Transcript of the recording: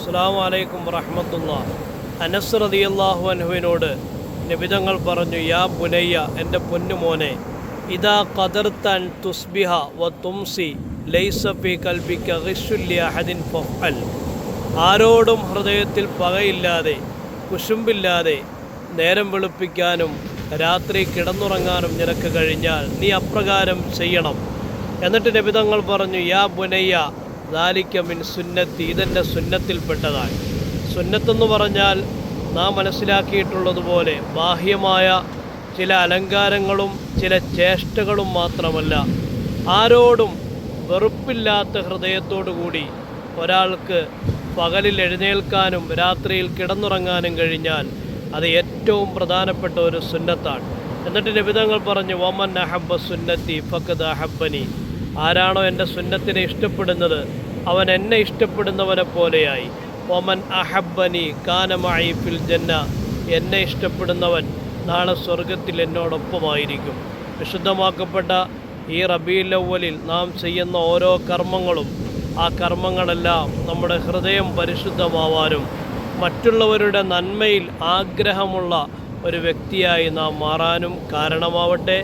അസ്സലാമു അലൈക്കും വറഹ്മത്തുള്ളാഹി. അനസ് റളിയല്ലാഹു അൻഹുവിനോട് നബിതങ്ങൾ പറഞ്ഞു, യാ ബുനയ്യ, എൻ്റെ പൊന്നുമോനെ, ഇദാ ഖദർത അൻ തുസ്ബിഹ വ തുംസി ലൈസ ഫീ ഖൽബിക ഗിശ്ശുൻ ലി അഹദിൻ ഫഅൽ. ആരോടും ഹൃദയത്തിൽ പകയില്ലാതെ കുശുമ്പില്ലാതെ നേരം വെളുപ്പിക്കാനും രാത്രി കിടന്നുറങ്ങാനും നിനക്ക് കഴിഞ്ഞാൽ നീ അപ്രകാരം ചെയ്യണം. എന്നിട്ട് നബിതങ്ങൾ പറഞ്ഞു, യാ ബുനയ്യ ദാലിക മിൻ സുന്നത്തി, ഇതെൻ്റെ സുന്നത്തിൽപ്പെട്ടതാണ്. സുന്നത്തെന്ന് പറഞ്ഞാൽ നാം മനസ്സിലാക്കിയിട്ടുള്ളതുപോലെ ബാഹ്യമായ ചില അലങ്കാരങ്ങളും ചില ചേഷ്ടകളും മാത്രമല്ല, ആരോടും വെറുപ്പില്ലാത്ത ഹൃദയത്തോടുകൂടി ഒരാൾക്ക് പകലിൽ എഴുന്നേൽക്കാനും രാത്രിയിൽ കിടന്നുറങ്ങാനും കഴിഞ്ഞാൽ അത് ഏറ്റവും പ്രധാനപ്പെട്ട ഒരു സുന്നത്താണ്. എന്നിട്ട് നബിതങ്ങൾ പറഞ്ഞു, വമൻ അഹബ്ബ സുന്നത്തി ഫഖദ് അഹബ്ബനി, ആരാണോ എൻ്റെ സുന്നത്തിനെ ഇഷ്ടപ്പെടുന്നത് അവൻ എന്നെ ഇഷ്ടപ്പെടുന്നവനെ പോലെയായി. വമൻ അഹബ്ബനി കാന മഈ ഫിൽ ജന്ന, എന്നെ ഇഷ്ടപ്പെടുന്നവൻ നാളെ സ്വർഗത്തിൽ എന്നോടൊപ്പമായിരിക്കും. വിശുദ്ധമാക്കപ്പെട്ട ഈ റബീഉൽ അവ്വലിൽ നാം ചെയ്യുന്ന ഓരോ കർമ്മങ്ങളും ആ കർമ്മങ്ങളെല്ലാം നമ്മുടെ ഹൃദയം പരിശുദ്ധമാവാനും മറ്റുള്ളവരുടെ നന്മയിൽ ആഗ്രഹമുള്ള ഒരു വ്യക്തിയായി നാം മാറാനും കാരണമാവട്ടെ.